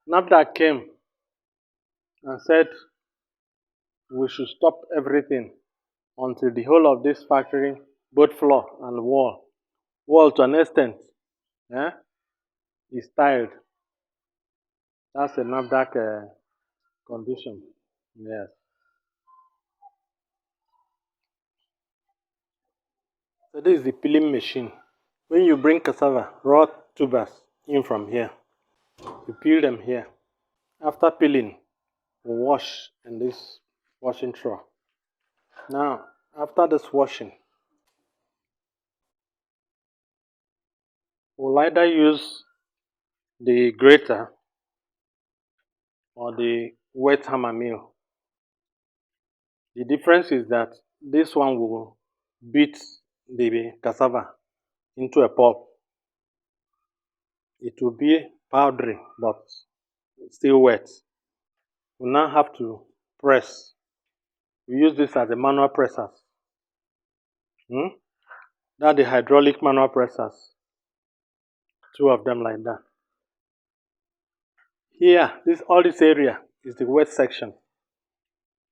NAFDAC came and said we should stop everything until the whole of this factory, both floor and wall to an extent, eh, is tiled. That's a NAFDAC condition. Yes. So this is the peeling machine. When you bring cassava, raw tubers in from here, you peel them here. After peeling, we wash in this washing trough. Now, after this washing, we'll either use the grater or the wet hammer mill. The difference is that this one will beat the cassava into a pulp. It will be powdery but still wet. We now have to press. We use this as a manual pressers. That's the hydraulic manual pressers. Two of them like that. Here, all this area is the wet section.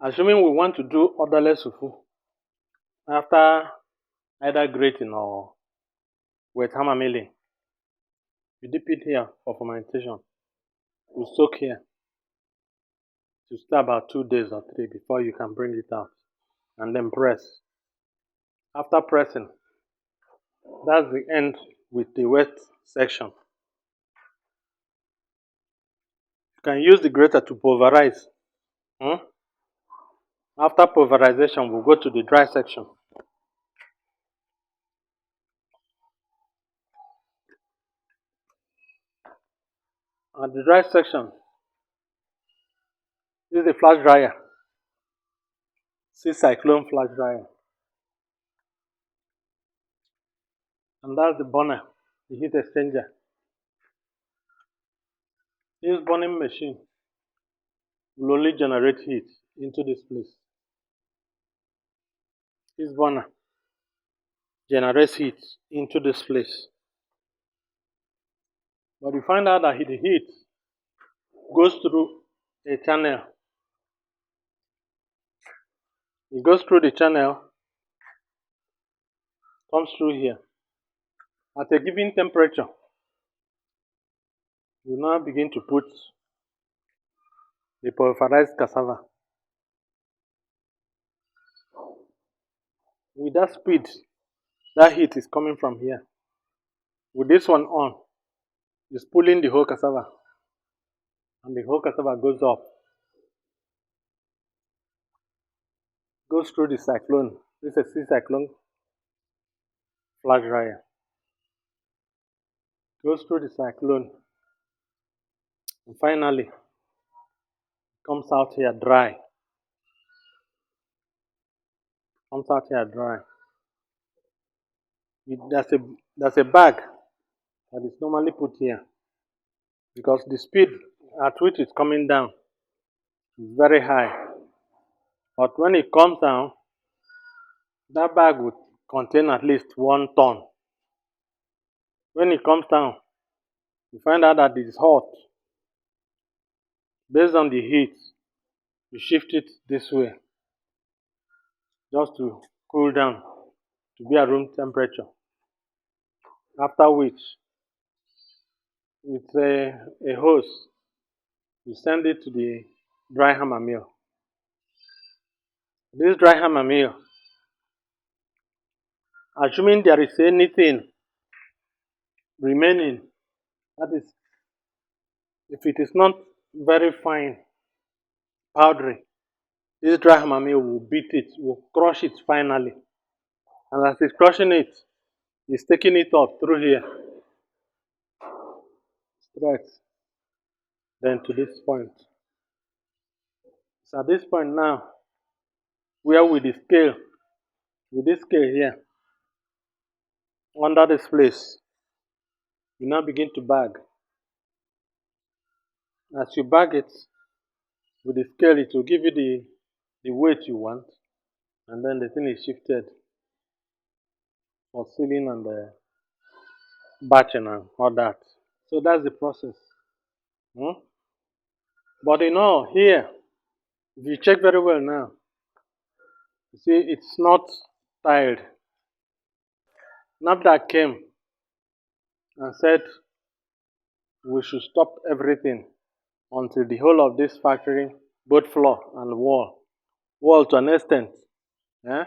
Assuming we want to do odorless fufu after either grating or wet hammer milling, you dip it here for fermentation. You soak here to stay about 2 days or 3 before you can bring it out and then press. After pressing, that's the end with the wet section. You can use the grater to pulverize. After pulverization, we'll go to the dry section. At the dry section, this is the flash dryer. See cyclone flash dryer. And that's the burner, the heat exchanger. This burning machine will only generate heat into this place. This burner generates heat into this place. But you find out that the heat goes through a channel. It goes through the channel, comes through here. At a given temperature, you now begin to put the pulverized cassava. With that speed, that heat is coming from here. With this one on, it's pulling the whole cassava. And the whole cassava goes up. Goes through the cyclone. This is a cyclone flash dryer. Goes through the cyclone. And finally, comes out here dry. Comes out here dry. There's a bag that is normally put here because the speed at which it's coming down is very high. But when it comes down, that bag would contain at least 1 ton. When it comes down, you find out that it is hot. Based on the heat, you shift it this way just to cool down to be at room temperature. After which, with a hose, you send it to the dry hammer mill. This dry hammer mill, assuming there is anything remaining, that is, if it is not very fine, powdery, this dry hammer mill will beat it, will crush it finally. And as it's crushing it, it's taking it up through here, straight, then to this point. So at this point now, where with this scale here, under this place, you now begin to bag. As you bag it with the scale, it will give you the weight you want, and then the thing is shifted for sealing and batching and all that. So that's the process. But you know, here, if you check very well now, you see it's not tiled. NAFDAC came and said we should stop everything until the whole of this factory, both floor and wall to an extent, eh,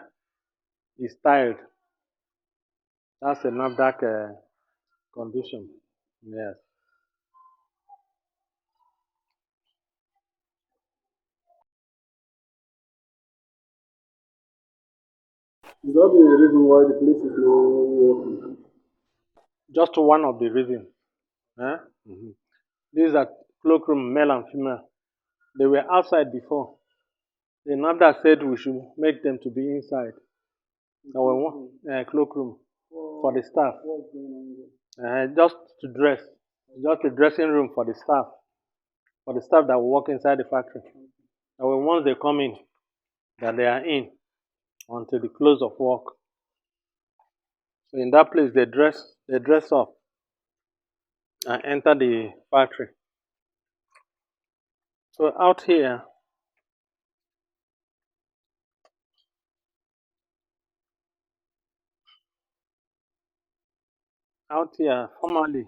is tiled. That's a NAFDAC condition. Yes. Is that the reason why the place is not working? Just one of the reasons. Eh? Mhm. These are cloakroom, male and female. They were outside before. The NAFDAC said we should make them to be inside. Our cloakroom for the staff. What's going on here? Just to dress. Just a dressing room for the staff. For the staff that will work inside the factory. And once they come in, that they are in until the close of work. So in that place they dress up and enter the factory. So out here, formerly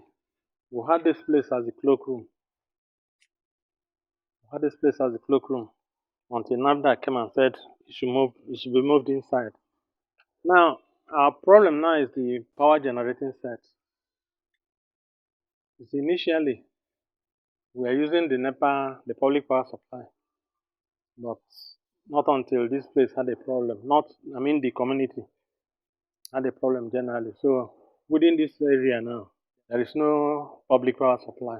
we had this place as a cloakroom. We had this place as a cloakroom until NAFDAC came and said it should be moved inside. Now our problem now is the power generating set. You see, initially we are using the NEPA, the public power supply, but not until this place had a problem. The community had a problem generally. So within this area now, there is no public power supply.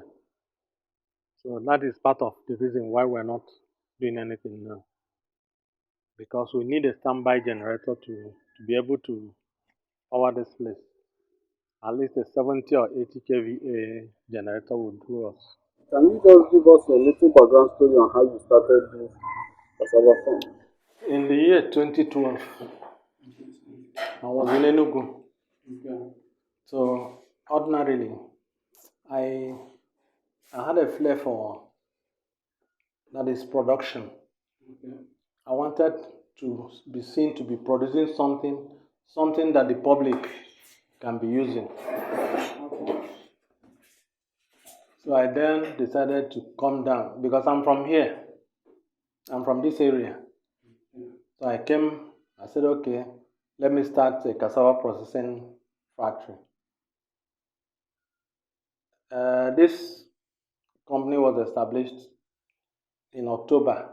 So that is part of the reason why we're not doing anything now. Because we need a standby generator to be able to power this place. At least a 70 or 80 kVA generator would do us. Can you just give us a little background story on how you started this cassava farm? In the year 2012, I was in Enugu. Okay. So ordinarily, I had a flair for that is production. Okay. I wanted to be seen to be producing something that the public can be using. Okay. So I then decided to come down because I'm from here. I'm from this area. So I said, okay, let me start a cassava processing factory. This company was established in October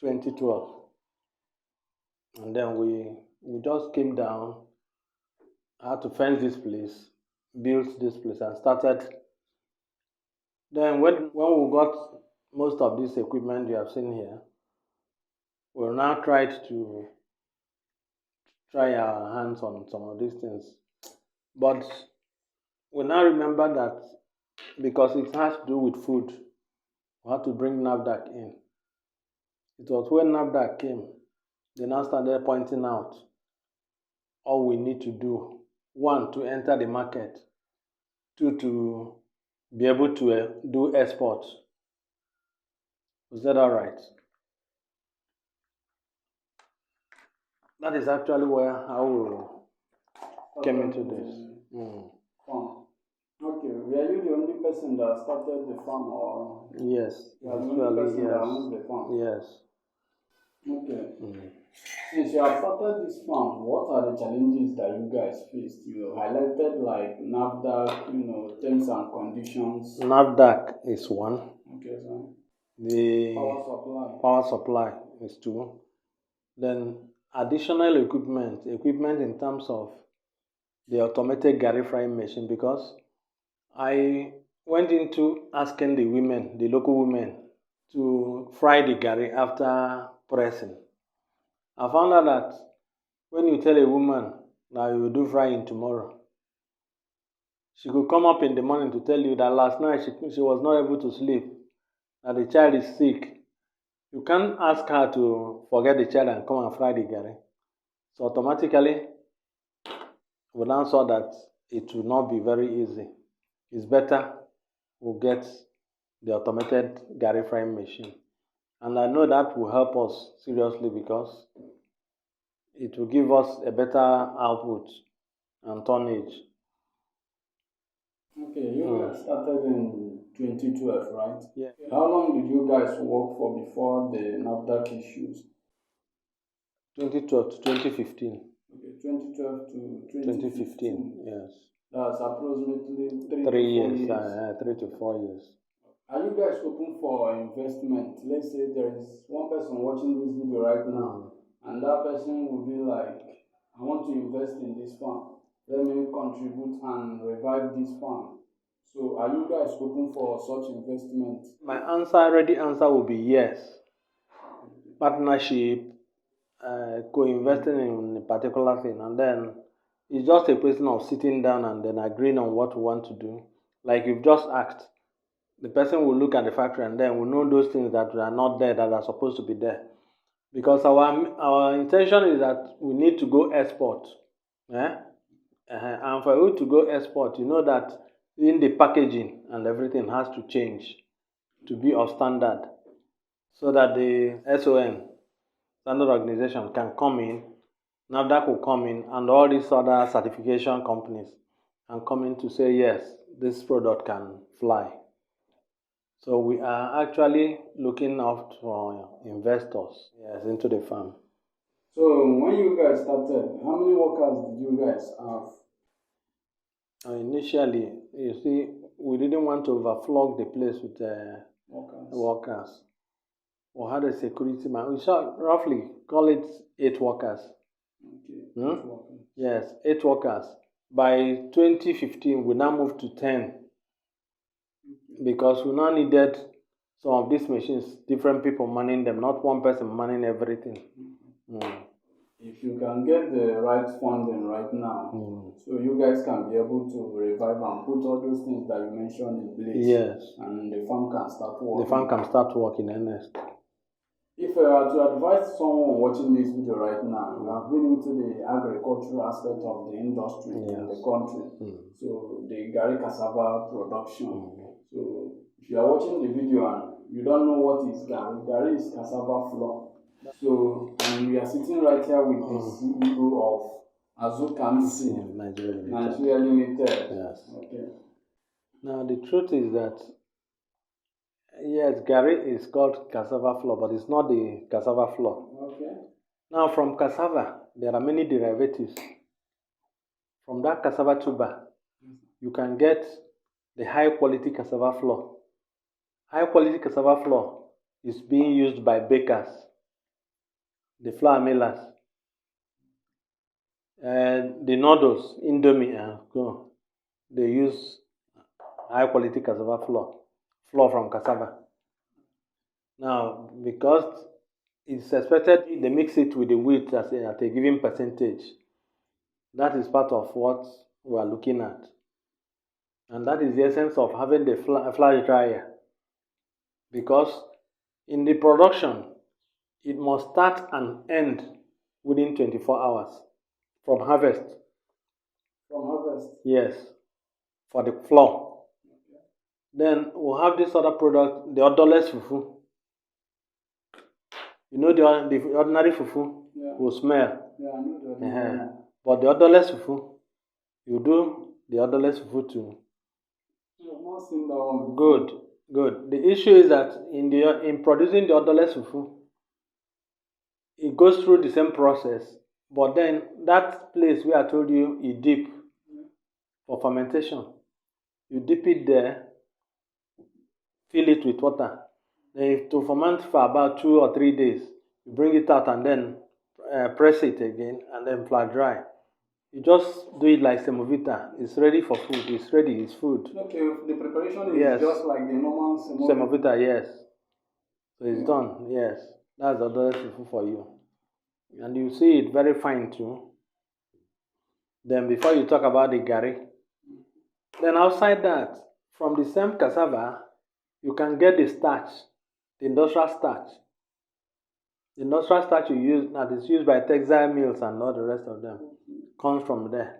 2012. And then we just came down, had to fence this place, built this place, and started. Then when we got most of this equipment you have seen here, we now tried to try our hands on some of these things. But we now remember that because it has to do with food, we had to bring NAFDAC in. It was when NAFDAC came, they now started pointing out all we need to do. One, to enter the market. Two, to be able to do export. Is that all right? That is actually how we came into this. Farm. Okay. Were you the only person that started the farm, or Yes. you are the only person that owns the farm? Yes. Okay. Since you have started this farm, what are the challenges that you guys faced? You highlighted like NAFDAC, terms and conditions. NAFDAC is one. Okay, sir. The Power supply. power supply is two. Then additional equipment in terms of the automated Garri frying machine, because I went into asking the local women, to fry the Garri after pressing. I found out that when you tell a woman that you will do frying tomorrow, she could come up in the morning to tell you that last night she was not able to sleep, that the child is sick. You can't ask her to forget the child and come and fry the Garri. So automatically, we now saw that it will not be very easy. It's better we get the automated Garri frying machine. And I know that will help us seriously because it will give us a better output and tonnage. Okay, you guys started in 2012, right? Yeah. How long did you guys work for before the NAFDAC issues? 2012 to 2015. Okay, 2012 to 2015, yes. That's approximately 3 to 4 3 years, years. 3 to 4 years. Are you guys open for investment? Let's say there is one person watching this video right now, and that person will be like, I want to invest in this farm. Let me contribute and revive this farm. So, are you guys open for such investment? My ready answer will be yes. Partnership, co-investing in a particular thing, and then it's just a question of sitting down and then agreeing on what we want to do. Like you've just asked, the person will look at the factory and then will know those things that are not there that are supposed to be there. Because our intention is that we need to go export. And for you to go export, you know that in the packaging and everything has to change to be of standard so that the SON, standard organization, can come in, NAFDAC will come in, and all these other certification companies can come in to say, yes, this product can fly. So we are actually looking out for investors, yes, into the farm. So when you guys started, how many workers did you guys have? Initially, you see, we didn't want to overflog the place with workers. We had a security man. We shall roughly call it 8 workers. Okay, 8 workers. Yes, 8 workers. By 2015, we now moved to 10 because we now needed some of these machines, different people manning them, not one person manning everything. If you can get the right funding right now, so you guys can be able to revive and put all those things that you mentioned in place. Yes. And the farm can start working. The farm can start working in earnest. If I were to advise someone watching this video right now, you have been into the agricultural aspect of the industry in the country, so the Garri cassava production. So if you are watching the video and you don't know what is Garri, Garri is cassava flour. So we are sitting right here with the CEO of Agro Nigeria Limited. Yes. Okay. Now the truth is that yes, Garri is called cassava flour, but it's not the cassava flour. Okay. Now from cassava, there are many derivatives. From that cassava tuber, you can get the high quality cassava flour. High quality cassava flour is being used by bakers, the flour millers, and the noodles, Indomie, they use high quality cassava flour from cassava. Now, because it's expected they mix it with the wheat at a given percentage, that is part of what we are looking at. And that is the essence of having the flash dryer. Because in the production, it must start and end within 24 hours from harvest. From harvest? Yes, for the flour. Okay. Then we'll have this other product, the odorless fufu. You know the ordinary fufu will smell. Yeah, I know the ordinary. But the odorless fufu, you do the odorless fufu too. I've not seen that one. Good. The issue is that in producing the odorless fufu, it goes through the same process, but then that place where I told you dip for fermentation, you dip it there, fill it with water. Then to ferment for about 2 or 3 days, you bring it out and then press it again and then flat dry. You just do it like semovita. It's ready for food. It's ready. It's food. Okay, the preparation is just like the normal semovita. Yes. So it's done. Yes, that's the other fufu for you, and you see it very fine too. Then before you talk about the Garri, then outside that, from the same cassava, you can get the starch, the industrial starch. The industrial starch you use that is used by textile mills and all the rest of them comes from there.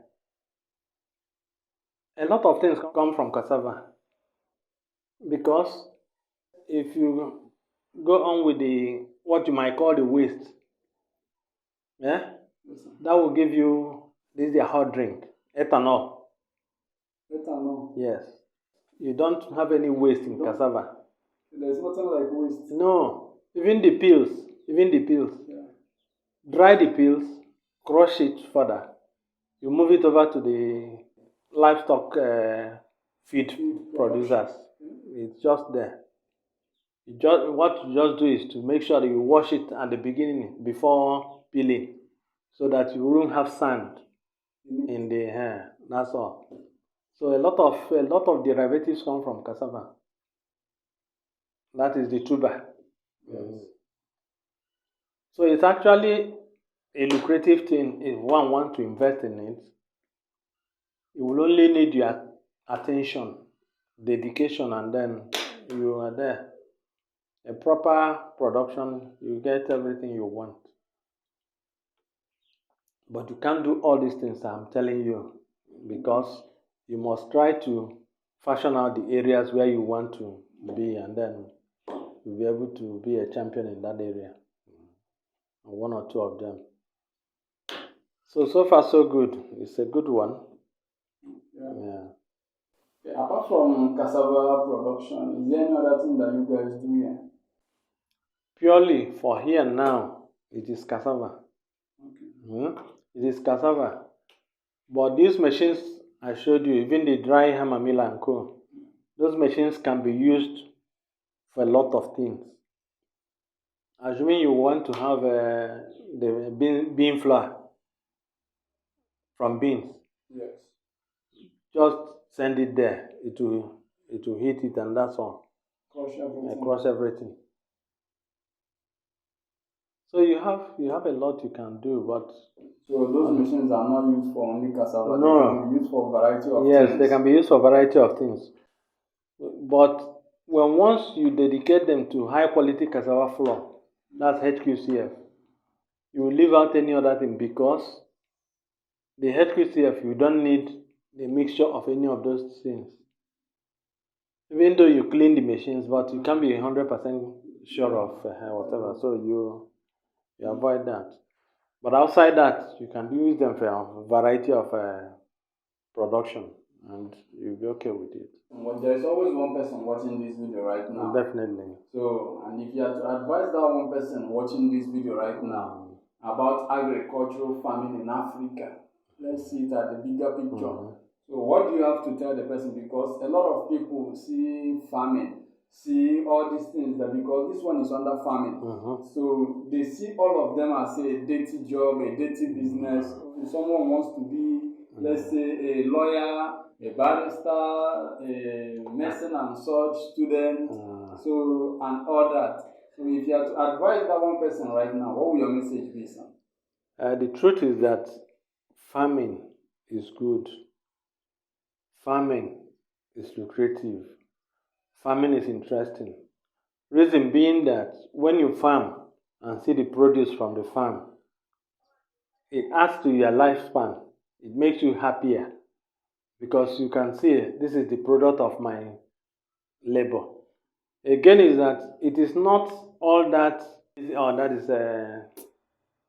A lot of things come from cassava because if you go on with the what you might call the waste, yeah, that will give you this is a hot drink, ethanol. Ethanol. Yes. You don't have any waste in cassava. There's nothing like waste. No. Even the peels. Yeah. Dry the peels, crush it further. You move it over to the livestock feed producers. It's just there. What you just do is to make sure that you wash it at the beginning before peeling, so that you won't have sand in the hair. That's all. So a lot of derivatives come from cassava. That is the tuber. Yes. So it's actually a lucrative thing if one wants to invest in it. You will only need your attention, dedication, and then you are there. A proper production, you get everything you want. But you can't do all these things I'm telling you, because you must try to fashion out the areas where you want to be, and then you'll be able to be a champion in that area. One or two of them. So far so good. It's a good one. Yeah. Okay, apart from cassava production, is there any other thing that you guys do here? Purely for here now, it is cassava. Okay. It is cassava. But these machines I showed you, even the dry hammer mill and co, those machines can be used for a lot of things. Assuming you want to have the bean flour from beans, Yes. just send it there. It will heat it, and that's all. Crush everything. So you have a lot you can do, but so those machines are not used for only cassava. No. They can be used for a variety of things. Yes, they can be used for a variety of things. But once you dedicate them to high quality cassava flour, that's HQCF, you will leave out any other thing, because the HQCF, you don't need the mixture of any of those things. Even though you clean the machines, but you can't be 100% sure of whatever. So you avoid that. But outside that, you can use them for a variety of production, and you'll be okay with it. But there's always one person watching this video right now. Definitely. So, and if you had to advise that one person watching this video right now about agricultural farming in Africa, let's see it at the bigger picture. So what do you have to tell the person? Because a lot of people see farming, see all these things, that because this one is under farming. So they see all of them as a dirty job, a dirty business. If someone wants to be, let's say, a lawyer, a barrister, a medicine and such student, so, and all that. So if you have to advise that one person right now, what will your message be, sir? The truth is that farming is good. Farming is lucrative. Farming is interesting. Reason being that when you farm and see the produce from the farm, it adds to your lifespan. It makes you happier, because you can see this is the product of my labor. Again, is that it is not all that. That is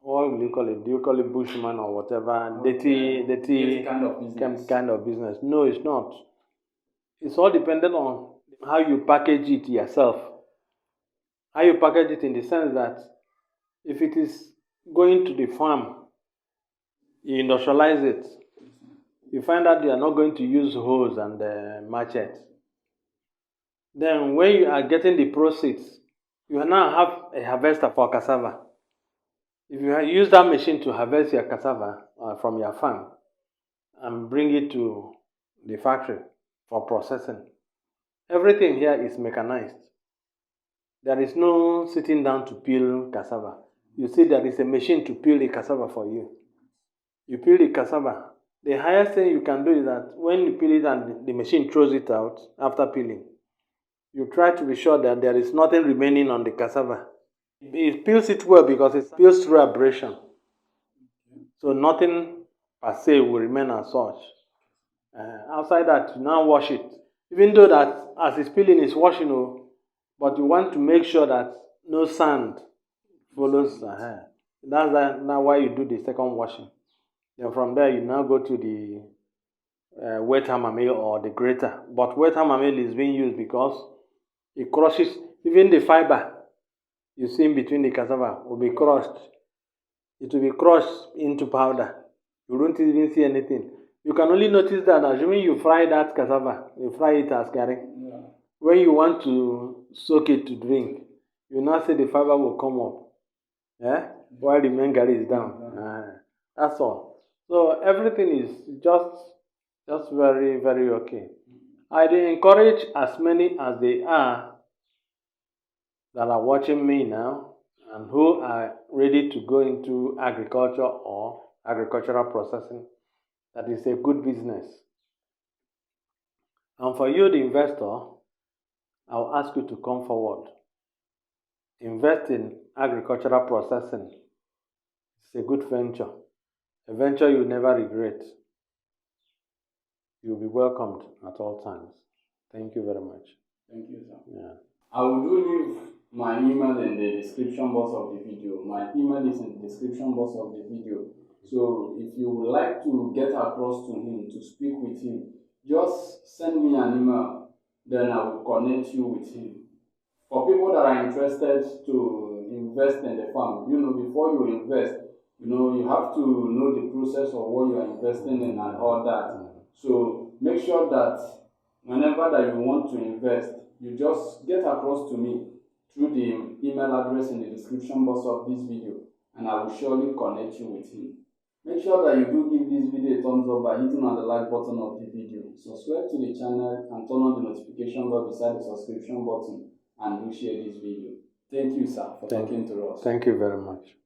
what will you call it? Do you call it bushman or whatever? Dirty kind of business. No, it's not. It's all dependent on how you package it yourself. How you package it in the sense that if it is going to the farm, you industrialize it. You find out you are not going to use hose and machete. Then when you are getting the proceeds, you now have a harvester for cassava. If you use that machine to harvest your cassava from your farm and bring it to the factory for processing, everything here is mechanized. There is no sitting down to peel cassava. You see, there is a machine to peel the cassava for you. You peel the cassava. The highest thing you can do is that when you peel it and the machine throws it out after peeling, you try to be sure that there is nothing remaining on the cassava. It peels it well because it peels through abrasion. So nothing per se will remain as such. Outside that, you now wash it. Even though that as it's peeling, it's washing, but you want to make sure that no sand follows. That's why you do the second washing. Then from there, you now go to the wet hammer mill or the grater. But wet hammer mill is being used because it crushes, even the fiber you see in between the cassava will be crushed. It will be crushed into powder. You don't even see anything. You can only notice that assuming you fry that cassava, you fry it as garri. Yeah. When you want to soak it to drink, you now see the fiber will come up. While the main garri is down. That's all. So everything is just very, very okay. I encourage as many as they are that are watching me now and who are ready to go into agriculture or agricultural processing, that is a good business. And for you, the investor, I'll ask you to come forward. Invest in agricultural processing. It's a good venture. A venture you never regret. You'll be welcomed at all times. Thank you very much. Thank you, sir. Yeah. I will leave my email in the description box of the video. My email is in the description box of the video. So if you would like to get across to him, to speak with him, just send me an email. Then I will connect you with him. For people that are interested to invest in the farm, before you invest, you have to know the process of what you are investing in and all that. So make sure that whenever that you want to invest, you just get across to me through the email address in the description box of this video, and I will surely connect you with him. Make sure that you do give this video a thumbs up by hitting on the like button of the video. Subscribe to the channel and turn on the notification bell beside the subscription button, and do share this video. Thank you, sir, for talking to us. Thank you very much.